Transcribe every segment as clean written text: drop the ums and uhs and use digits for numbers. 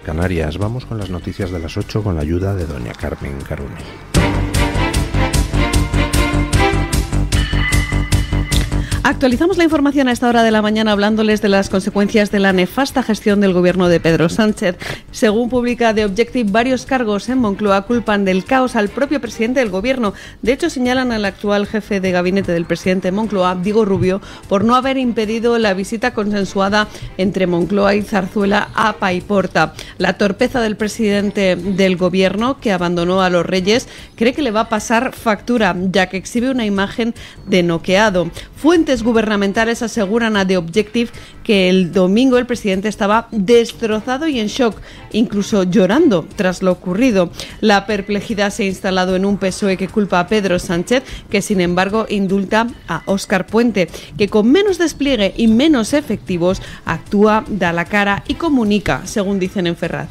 Canarias. Vamos con las noticias de las 8 con la ayuda de doña Carmen Carunel. Actualizamos la información a esta hora de la mañana hablándoles de las consecuencias de la nefasta gestión del gobierno de Pedro Sánchez. Según publica The Objective, varios cargos en Moncloa culpan del caos al propio presidente del gobierno. De hecho, señalan al actual jefe de gabinete del presidente Moncloa, Diego Rubio, por no haber impedido la visita consensuada entre Moncloa y Zarzuela a Paiporta. La torpeza del presidente del gobierno, que abandonó a los Reyes, cree que le va a pasar factura, ya que exhibe una imagen de noqueado. Fuentes gubernamentales aseguran a The Objective que el domingo el presidente estaba destrozado y en shock, incluso llorando tras lo ocurrido. La perplejidad se ha instalado en un PSOE que culpa a Pedro Sánchez, que sin embargo indulta a Óscar Puente, que con menos despliegue y menos efectivos actúa, da la cara y comunica, según dicen en Ferraz.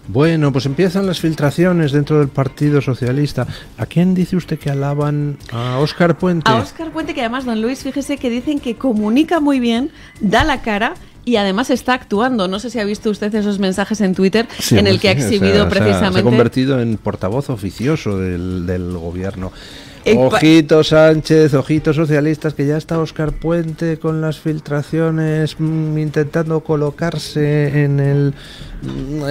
Bueno, pues empiezan las filtraciones dentro del Partido Socialista. ¿A quién dice usted que alaban? ¿A Óscar Puente? A Óscar Puente, que además, don Luis, fíjese que dicen que comunica muy bien, da la cara y además está actuando. No sé si ha visto usted esos mensajes en Twitter, sí, en el que ha exhibido precisamente... Se ha convertido en portavoz oficioso del gobierno. Ojito Sánchez, ojitos socialistas, que ya está Óscar Puente con las filtraciones intentando colocarse en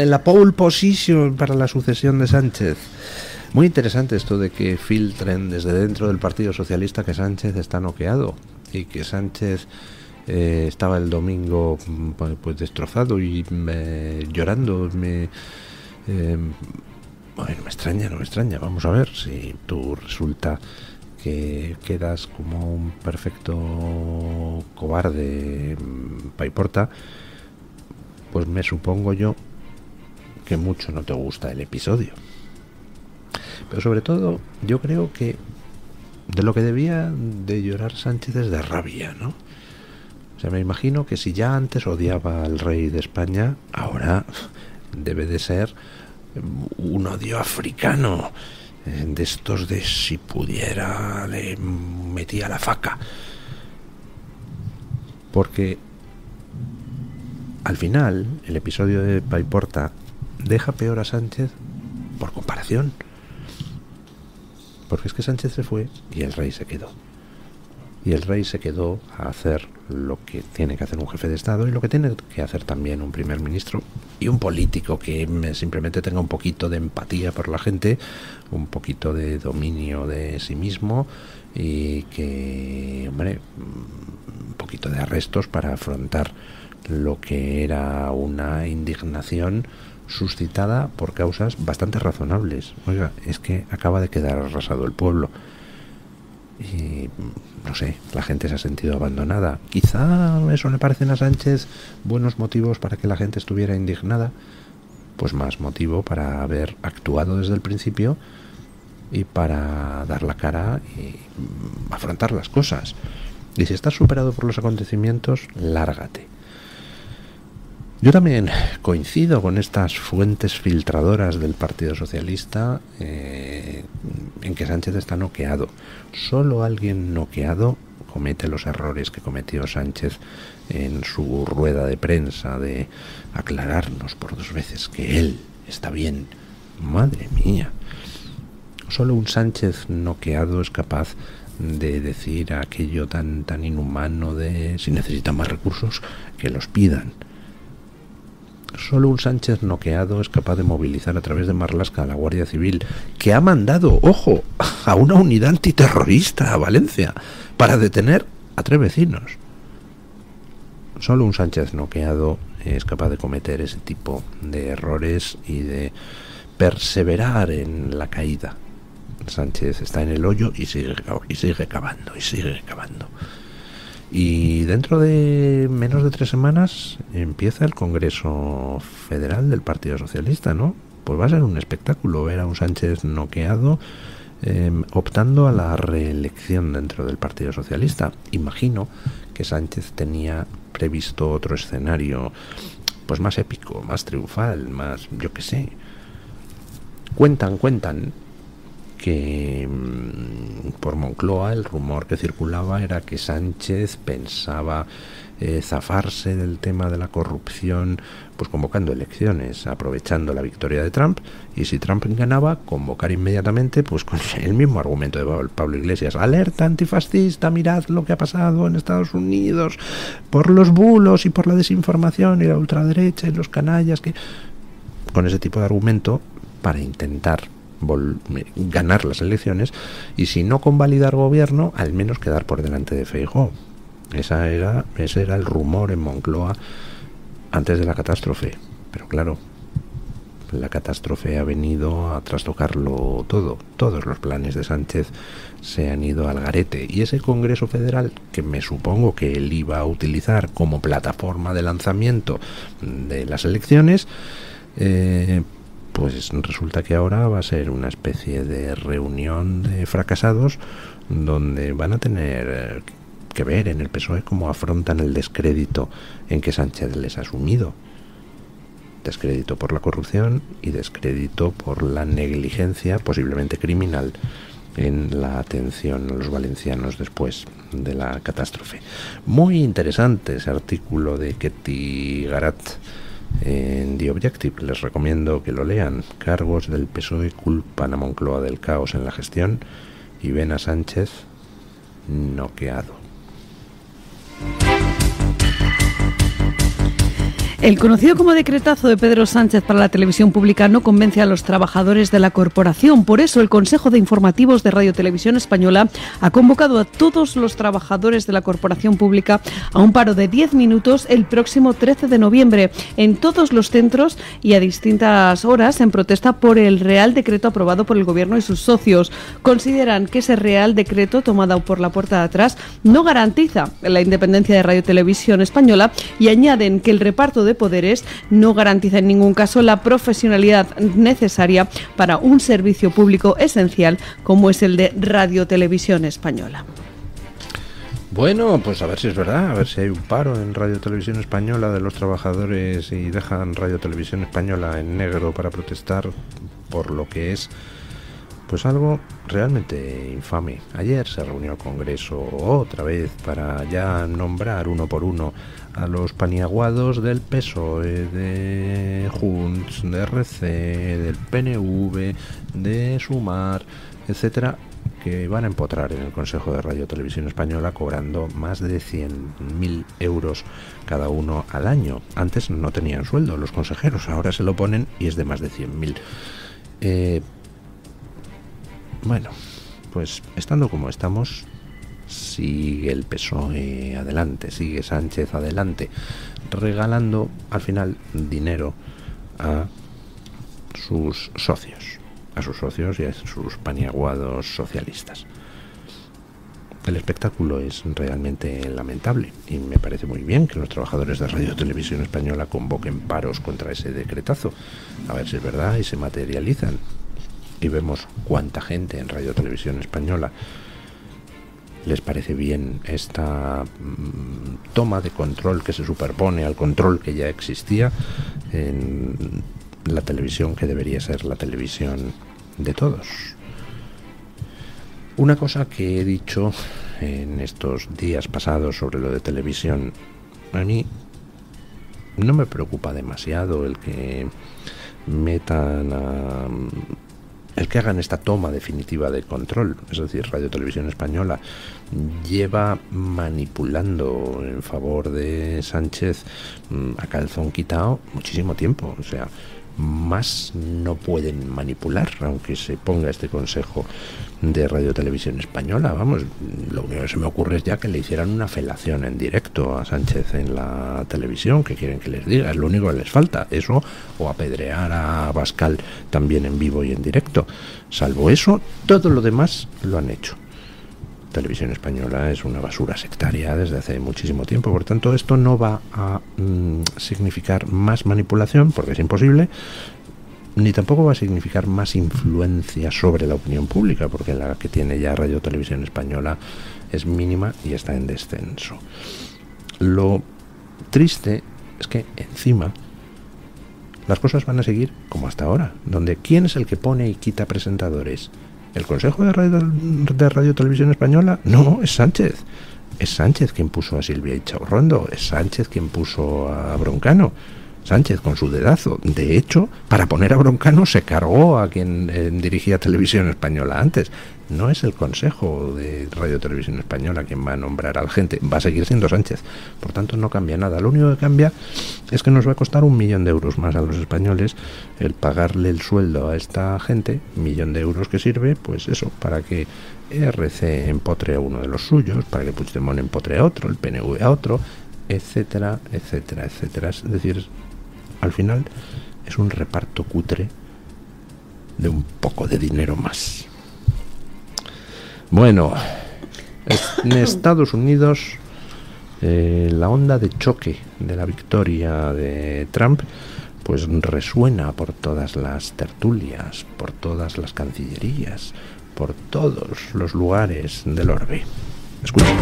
la pole position para la sucesión de Sánchez. Muy interesante esto de que filtren desde dentro del Partido Socialista que Sánchez está noqueado y que Sánchez estaba el domingo pues destrozado y llorando. Bueno, no me extraña. Vamos a ver si tú resulta que quedas como un perfecto cobarde Paiporta, pues me supongo yo que mucho no te gusta el episodio. Pero sobre todo, yo creo que de lo que debía de llorar Sánchez es de rabia, ¿no? O sea, me imagino que si ya antes odiaba al rey de España, ahora debe de ser un odio africano, de estos de si pudiera le metía la faca, porque al final el episodio de Paiporta deja peor a Sánchez por comparación, porque es que Sánchez se fue y el rey se quedó. Y el rey se quedó a hacer lo que tiene que hacer un jefe de Estado y lo que tiene que hacer también un primer ministro y un político que simplemente tenga un poquito de empatía por la gente, un poquito de dominio de sí mismo y que, hombre, un poquito de arrestos para afrontar lo que era una indignación suscitada por causas bastante razonables. Oiga, es que acaba de quedar arrasado el pueblo. Y no sé, la gente se ha sentido abandonada. Quizá eso le parecen a Sánchez buenos motivos para que la gente estuviera indignada, pues más motivo para haber actuado desde el principio y para dar la cara y afrontar las cosas. Y si estás superado por los acontecimientos, lárgate. Yo también coincido con estas fuentes filtradoras del Partido Socialista en que Sánchez está noqueado. Solo alguien noqueado comete los errores que cometió Sánchez en su rueda de prensa de aclararnos por 2 veces que él está bien. Madre mía. Solo un Sánchez noqueado es capaz de decir aquello tan inhumano de si necesitan más recursos, que los pidan. Solo un Sánchez noqueado es capaz de movilizar a través de Marlaska a la Guardia Civil, que ha mandado, ojo, a una unidad antiterrorista a Valencia para detener a 3 vecinos. Solo un Sánchez noqueado es capaz de cometer ese tipo de errores y de perseverar en la caída. Sánchez está en el hoyo y sigue cavando. Y dentro de menos de 3 semanas empieza el Congreso Federal del Partido Socialista, ¿no? Pues va a ser un espectáculo ver a un Sánchez noqueado optando a la reelección dentro del Partido Socialista. Imagino que Sánchez tenía previsto otro escenario pues más épico, más triunfal, más, yo qué sé. Cuentan que por Moncloa el rumor que circulaba era que Sánchez pensaba zafarse del tema de la corrupción, pues convocando elecciones, aprovechando la victoria de Trump, y si Trump ganaba, convocar inmediatamente, pues con el mismo argumento de Pablo Iglesias: alerta antifascista, mirad lo que ha pasado en Estados Unidos por los bulos y por la desinformación y la ultraderecha y los canallas, que con ese tipo de argumento para intentar ganar las elecciones, y si no convalidar gobierno, al menos quedar por delante de Feijóo. Ese era el rumor en Moncloa antes de la catástrofe. Pero claro, la catástrofe ha venido a trastocarlo todo. Todos los planes de Sánchez se han ido al garete, y ese Congreso Federal, que me supongo que él iba a utilizar como plataforma de lanzamiento de las elecciones, pues resulta que ahora va a ser una especie de reunión de fracasados, donde van a tener que ver en el PSOE cómo afrontan el descrédito en que Sánchez les ha sumido. Descrédito por la corrupción y descrédito por la negligencia, posiblemente criminal, en la atención a los valencianos después de la catástrofe. Muy interesante ese artículo de Ketty Garat en The Objective. Les recomiendo que lo lean. Cargos del PSOE culpan a Moncloa del caos en la gestión y ven a Sánchez noqueado. El conocido como decretazo de Pedro Sánchez para la televisión pública no convence a los trabajadores de la corporación. Por eso, el Consejo de Informativos de Radio Televisión Española ha convocado a todos los trabajadores de la corporación pública a un paro de 10 minutos el próximo 13 de noviembre en todos los centros y a distintas horas, en protesta por el Real Decreto aprobado por el Gobierno y sus socios. Consideran que ese Real Decreto, tomado por la puerta de atrás, no garantiza la independencia de Radio Televisión Española, y añaden que el reparto de poderes no garantiza en ningún caso la profesionalidad necesaria para un servicio público esencial como es el de Radio Televisión Española. Bueno, pues a ver si es verdad, a ver si hay un paro en Radio Televisión Española de los trabajadores y dejan Radio Televisión Española en negro para protestar por lo que es, pues algo realmente infame. Ayer se reunió el Congreso otra vez para ya nombrar uno por uno a los paniaguados del PSOE, de Junts, de RC, del PNV, de Sumar, etcétera, que van a empotrar en el Consejo de Radio Televisión Española cobrando más de 100.000 euros cada uno al año. Antes no tenían sueldo los consejeros, ahora se lo ponen y es de más de 100.000. Bueno, pues estando como estamos, sigue el PSOE adelante, sigue Sánchez adelante, regalando al final dinero a sus socios y a sus paniaguados socialistas. El espectáculo es realmente lamentable y me parece muy bien que los trabajadores de Radio Televisión Española convoquen paros contra ese decretazo, a ver si es verdad y se materializan. Y vemos cuánta gente en Radio Televisión Española les parece bien esta toma de control que se superpone al control que ya existía en la televisión, que debería ser la televisión de todos. Una cosa que he dicho en estos días pasados sobre lo de televisión, a mí no me preocupa demasiado el que el que hagan esta toma definitiva de control. Es decir, Radio Televisión Española lleva manipulando en favor de Sánchez a calzón quitado muchísimo tiempo. O sea, más no pueden manipular, aunque se ponga este Consejo de Radio Televisión Española. Vamos, lo único que se me ocurre es ya que le hicieran una felación en directo a Sánchez en la televisión. ¿Qué quieren que les diga? Es lo único que les falta, eso, o apedrear a Abascal también en vivo y en directo. Salvo eso, todo lo demás lo han hecho. Televisión Española es una basura sectaria desde hace muchísimo tiempo, por tanto esto no va a significar más manipulación, porque es imposible, ni tampoco va a significar más influencia sobre la opinión pública, porque la que tiene ya Radio Televisión Española es mínima y está en descenso. Lo triste es que encima las cosas van a seguir como hasta ahora, donde ¿quién es el que pone y quita presentadores? ¿El Consejo de Radio Televisión Española? No, es Sánchez. Es Sánchez quien puso a Silvia Ichaurrondo, es Sánchez quien puso a Broncano. Sánchez con su dedazo. De hecho, para poner a Broncano se cargó a quien dirigía Televisión Española antes. No es el Consejo de Radio Televisión Española quien va a nombrar al gente, va a seguir siendo Sánchez. Por tanto, no cambia nada. Lo único que cambia es que nos va a costar 1 millón de euros más a los españoles el pagarle el sueldo a esta gente, 1 millón de euros que sirve, pues eso, para que RC empotre a uno de los suyos, para que Puigdemont empotre a otro, el PNV a otro, etcétera, etcétera, etcétera. Es decir, al final es un reparto cutre de un poco de dinero más. Bueno, en Estados Unidos la onda de choque de la victoria de Trump pues resuena por todas las tertulias, por todas las cancillerías, por todos los lugares del orbe. Escucha.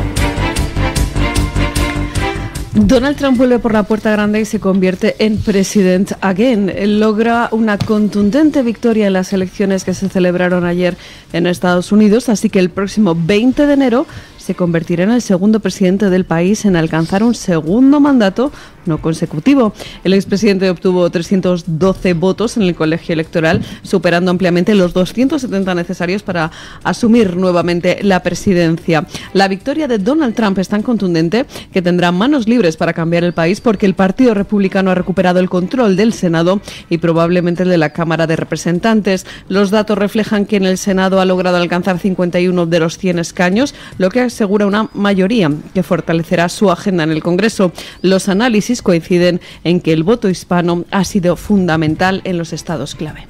Donald Trump vuelve por la puerta grande y se convierte en president again. Él logra una contundente victoria en las elecciones que se celebraron ayer en Estados Unidos, así que el próximo 20 de enero se convertirá en el segundo presidente del país en alcanzar un segundo mandato no consecutivo. El expresidente obtuvo 312 votos en el colegio electoral, superando ampliamente los 270 necesarios para asumir nuevamente la presidencia. La victoria de Donald Trump es tan contundente que tendrá manos libres para cambiar el país, porque el Partido Republicano ha recuperado el control del Senado y probablemente el de la Cámara de Representantes. Los datos reflejan que en el Senado ha logrado alcanzar 51 de los 100 escaños, lo que asegura una mayoría que fortalecerá su agenda en el Congreso. Los análisis coinciden en que el voto hispano ha sido fundamental en los estados clave.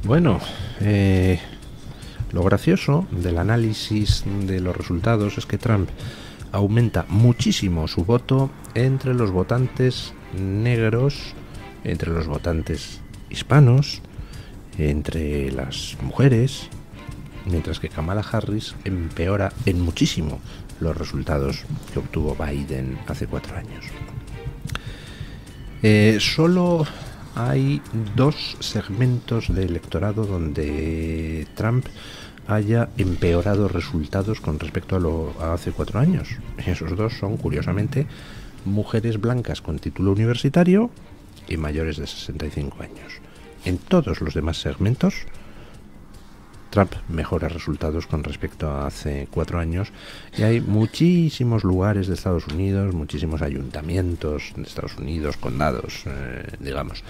Bueno, lo gracioso del análisis de los resultados es que Trump aumenta muchísimo su voto entre los votantes negros, entre los votantes hispanos, entre las mujeres, mientras que Kamala Harris empeora en muchísimo los resultados que obtuvo Biden hace 4 años. Solo hay 2 segmentos de electorado donde Trump haya empeorado resultados con respecto a hace 4 años. Esos 2 son, curiosamente, mujeres blancas con título universitario y mayores de 65 años. En todos los demás segmentos, Trump mejora resultados con respecto a hace 4 años, y hay muchísimos lugares de Estados Unidos, muchísimos ayuntamientos de Estados Unidos, condados, digamos,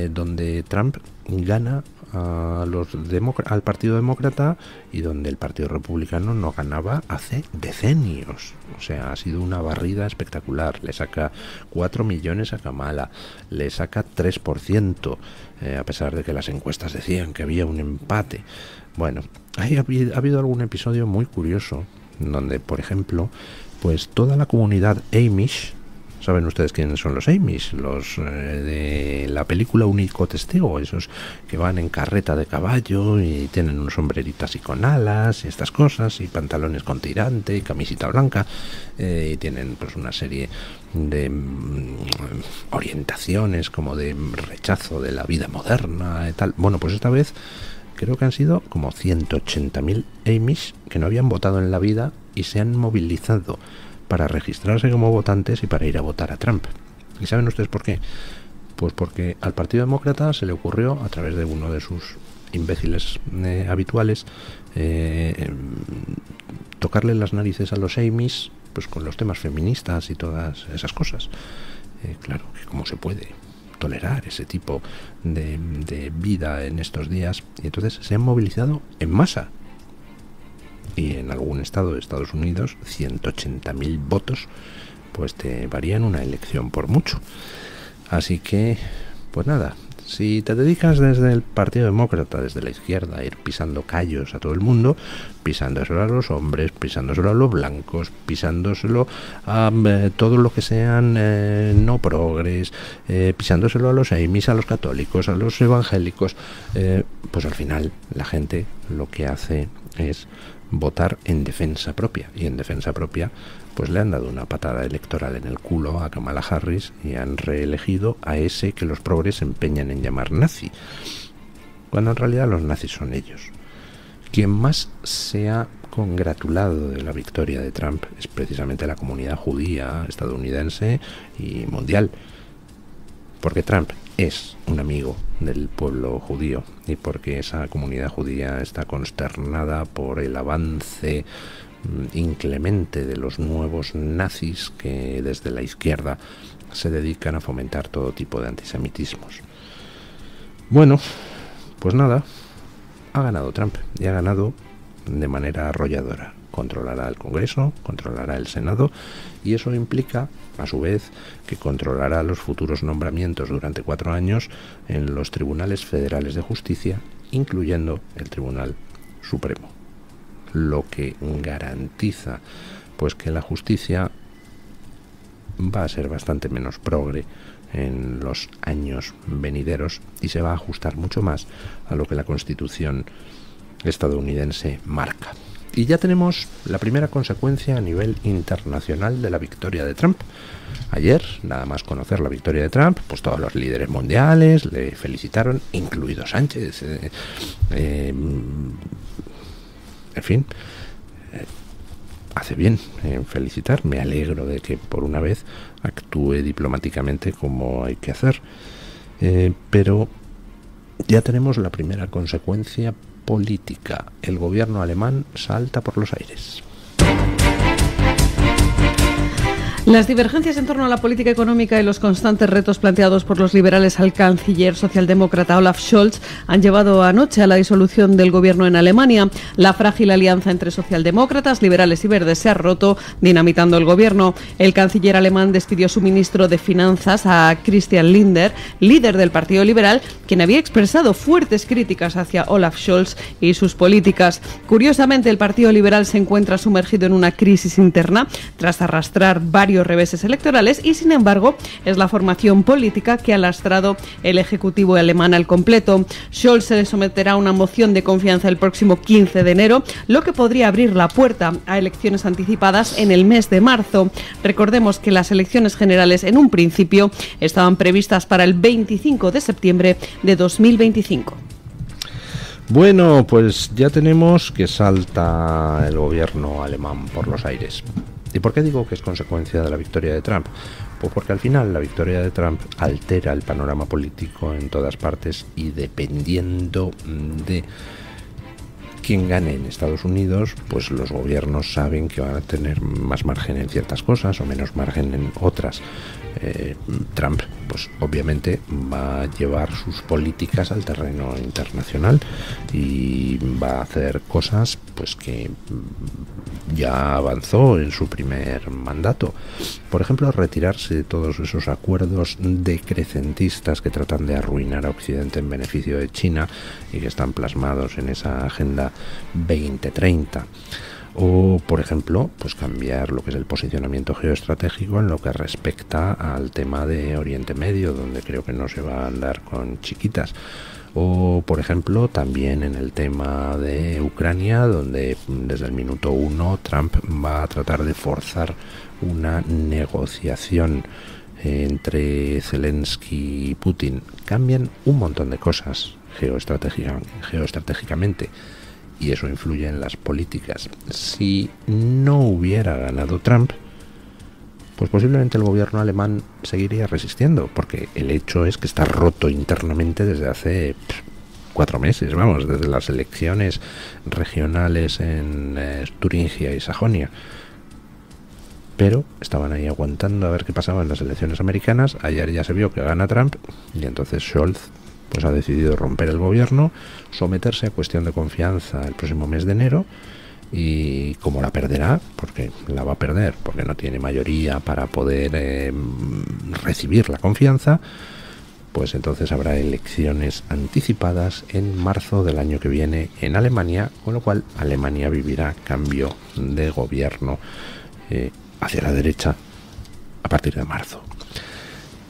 donde Trump gana al Partido Demócrata y donde el Partido Republicano no ganaba hace decenios. O sea, ha sido una barrida espectacular. Le saca 4 millones a Kamala, le saca 3%, a pesar de que las encuestas decían que había un empate. Bueno, ha habido algún episodio muy curioso donde, por ejemplo, pues toda la comunidad Amish, ¿saben ustedes quiénes son los Amish? Los de la película Único Testigo, esos que van en carreta de caballo y tienen un sombrerito así con alas y estas cosas, y pantalones con tirante y camisita blanca, y tienen pues una serie de orientaciones como de rechazo de la vida moderna y tal. Bueno, pues esta vez creo que han sido como 180.000 Amish que no habían votado en la vida y se han movilizado para registrarse como votantes y para ir a votar a Trump. ¿Y saben ustedes por qué? Pues porque al Partido Demócrata se le ocurrió, a través de uno de sus imbéciles habituales, tocarle las narices a los Amish pues con los temas feministas y todas esas cosas. Claro, que cómo se puede tolerar ese tipo de vida en estos días, y entonces se han movilizado en masa. Y en algún estado de Estados Unidos 180.000 votos pues te varían una elección por mucho. Así que pues nada, si te dedicas desde el Partido Demócrata, desde la izquierda, a ir pisando callos a todo el mundo, pisándoselo a los hombres, pisándoselo a los blancos, pisándoselo a todo lo que sean no progres, pisándoselo a los Amish, a los católicos, a los evangélicos, pues al final la gente lo que hace es votar en defensa propia, y en defensa propia pues le han dado una patada electoral en el culo a Kamala Harris y han reelegido a ese que los progres se empeñan en llamar nazi, cuando en realidad los nazis son ellos. Quien más se ha congratulado de la victoria de Trump es precisamente la comunidad judía estadounidense y mundial, porque Trump es un amigo del pueblo judío y porque esa comunidad judía está consternada por el avance inclemente de los nuevos nazis que desde la izquierda se dedican a fomentar todo tipo de antisemitismos. Bueno, pues nada, ha ganado Trump y ha ganado de manera arrolladora. Controlará el Congreso, controlará el Senado y eso implica, a su vez, que controlará los futuros nombramientos durante 4 años en los tribunales federales de justicia, incluyendo el Tribunal Supremo, lo que garantiza pues que la justicia va a ser bastante menos progre en los años venideros y se va a ajustar mucho más a lo que la Constitución estadounidense marca. Y ya tenemos la primera consecuencia a nivel internacional de la victoria de Trump. Ayer, nada más conocer la victoria de Trump, pues todos los líderes mundiales le felicitaron, incluido Sánchez. En fin, hace bien en felicitar. Me alegro de que por una vez actúe diplomáticamente como hay que hacer. Pero ya tenemos la primera consecuencia política. El gobierno alemán salta por los aires. Las divergencias en torno a la política económica y los constantes retos planteados por los liberales al canciller socialdemócrata Olaf Scholz han llevado anoche a la disolución del gobierno en Alemania. La frágil alianza entre socialdemócratas, liberales y verdes se ha roto, dinamitando el gobierno. El canciller alemán despidió a su ministro de Finanzas, a Christian Lindner, líder del Partido Liberal, quien había expresado fuertes críticas hacia Olaf Scholz y sus políticas. Curiosamente, el Partido Liberal se encuentra sumergido en una crisis interna tras arrastrar varios reveses electorales y, sin embargo, es la formación política que ha lastrado el Ejecutivo alemán al completo. Scholz se le someterá a una moción de confianza el próximo 15 de enero, lo que podría abrir la puerta a elecciones anticipadas en el mes de marzo. Recordemos que las elecciones generales en un principio estaban previstas para el 25 de septiembre de 2025. Bueno, pues ya tenemos que salta el gobierno alemán por los aires. ¿Y por qué digo que es consecuencia de la victoria de Trump? Pues porque al final la victoria de Trump altera el panorama político en todas partes y dependiendo de quién gane en Estados Unidos, pues los gobiernos saben que van a tener más margen en ciertas cosas o menos margen en otras. Trump, pues obviamente va a llevar sus políticas al terreno internacional y va a hacer cosas pues que ya avanzó en su primer mandato. Por ejemplo, retirarse de todos esos acuerdos decrecentistas que tratan de arruinar a Occidente en beneficio de China y que están plasmados en esa Agenda 2030. O, por ejemplo, pues cambiar lo que es el posicionamiento geoestratégico en lo que respecta al tema de Oriente Medio, donde creo que no se va a andar con chiquitas. O, por ejemplo, también en el tema de Ucrania, donde desde el minuto 1 Trump va a tratar de forzar una negociación entre Zelensky y Putin. Cambian un montón de cosas geoestratégicamente. Y eso influye en las políticas. Si no hubiera ganado Trump, pues posiblemente el gobierno alemán seguiría resistiendo, porque el hecho es que está roto internamente desde hace 4 meses, vamos, desde las elecciones regionales en Turingia y Sajonia. Pero estaban ahí aguantando a ver qué pasaba en las elecciones americanas. Ayer ya se vio que gana Trump y entonces Scholz pues ha decidido romper el gobierno, someterse a cuestión de confianza el próximo mes de enero y como la perderá, porque la va a perder, porque no tiene mayoría para poder recibir la confianza, pues entonces habrá elecciones anticipadas en marzo del año que viene en Alemania, con lo cual Alemania vivirá cambio de gobierno hacia la derecha a partir de marzo.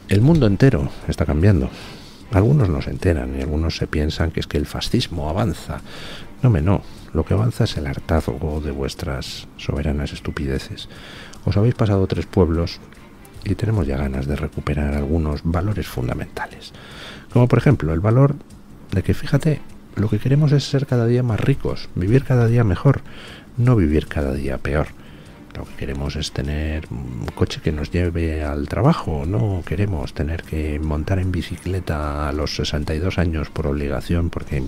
El mundo entero está cambiando. Algunos no se enteran y algunos se piensan que es que el fascismo avanza. No, lo que avanza es el hartazgo de vuestras soberanas estupideces. Os habéis pasado 3 pueblos y tenemos ya ganas de recuperar algunos valores fundamentales. Como por ejemplo el valor de que, fíjate, lo que queremos es ser cada día más ricos, vivir cada día mejor, no vivir cada día peor. Lo que queremos es tener un coche que nos lleve al trabajo, no queremos tener que montar en bicicleta a los 62 años por obligación porque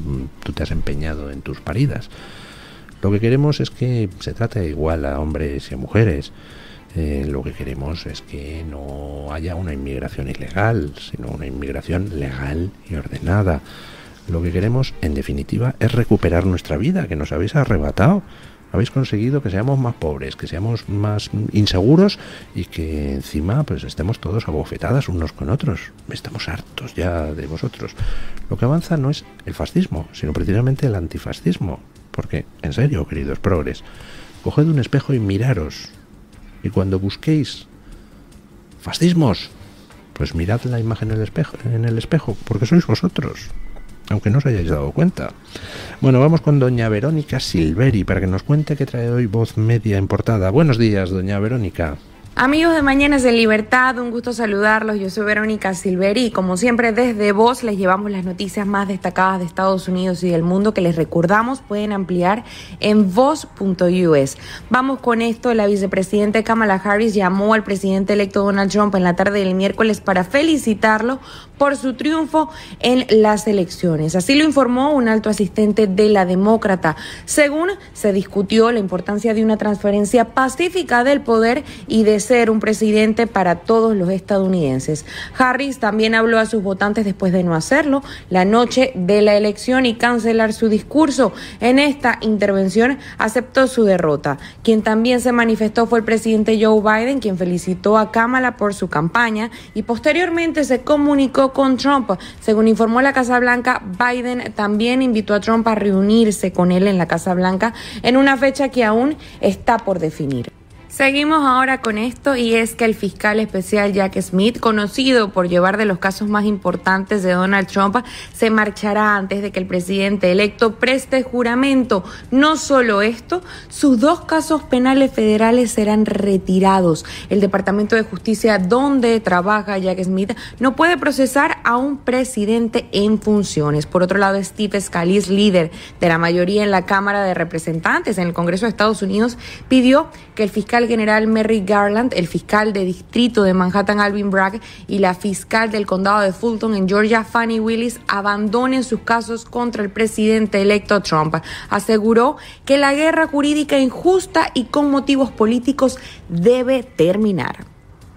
tú te has empeñado en tus paridas. Lo que queremos es que se trate igual a hombres y a mujeres. Lo que queremos es que no haya una inmigración ilegal, sino una inmigración legal y ordenada. Lo que queremos, en definitiva, es recuperar nuestra vida, que nos habéis arrebatado. Habéis conseguido que seamos más pobres, que seamos más inseguros y que encima pues estemos todos a bofetadas unos con otros. Estamos hartos ya de vosotros. Lo que avanza no es el fascismo, sino precisamente el antifascismo. Porque, en serio, queridos progres, coged un espejo y miraros. Y cuando busquéis fascismos, pues mirad la imagen en el espejo, porque sois vosotros, aunque no os hayáis dado cuenta. Bueno, vamos con doña Verónica Silveri para que nos cuente qué trae hoy Voz Media en portada. Buenos días, doña Verónica. Amigos de Mañanas de Libertad, un gusto saludarlos. Yo soy Verónica Silveri y como siempre desde Voz les llevamos las noticias más destacadas de Estados Unidos y del mundo que les recordamos pueden ampliar en voz.us. Vamos con esto. La vicepresidenta Kamala Harris llamó al presidente electo Donald Trump en la tarde del miércoles para felicitarlo por su triunfo en las elecciones. Así lo informó un alto asistente de la demócrata. Según se discutió la importancia de una transferencia pacífica del poder y de ser un presidente para todos los estadounidenses. Harris también habló a sus votantes después de no hacerlo la noche de la elección y cancelar su discurso. En esta intervención aceptó su derrota. Quien también se manifestó fue el presidente Joe Biden, quien felicitó a Kamala por su campaña y posteriormente se comunicó con Trump. Según informó la Casa Blanca, Biden también invitó a Trump a reunirse con él en la Casa Blanca en una fecha que aún está por definir. Seguimos ahora con esto y es que el fiscal especial Jack Smith, conocido por llevar de los casos más importantes de Donald Trump, se marchará antes de que el presidente electo preste juramento. No solo esto, sus 2 casos penales federales serán retirados. El Departamento de Justicia donde trabaja Jack Smith no puede procesar a un presidente en funciones. Por otro lado, Steve Scalise, líder de la mayoría en la Cámara de Representantes en el Congreso de Estados Unidos, pidió que el fiscal general Merrick Garland, el fiscal de distrito de Manhattan Alvin Bragg y la fiscal del condado de Fulton en Georgia Fani Willis abandonen sus casos contra el presidente electo Trump. Aseguró que la guerra jurídica injusta y con motivos políticos debe terminar.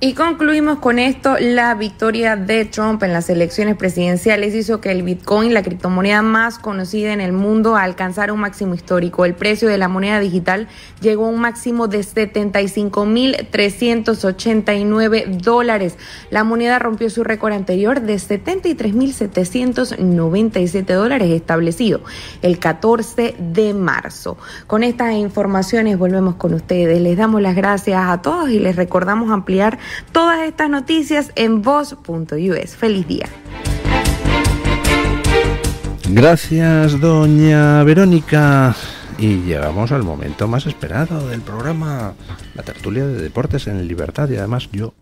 Y concluimos con esto. La victoria de Trump en las elecciones presidenciales hizo que el Bitcoin, la criptomoneda más conocida en el mundo, alcanzara un máximo histórico. El precio de la moneda digital llegó a un máximo de $73.389. La moneda rompió su récord anterior de $73.797 establecido el 14 de marzo. Con estas informaciones volvemos con ustedes. Les damos las gracias a todos y les recordamos ampliar todas estas noticias en voz.us. Feliz día. Gracias, doña Verónica. Y llegamos al momento más esperado del programa, la tertulia de deportes en Libertad. Y además yo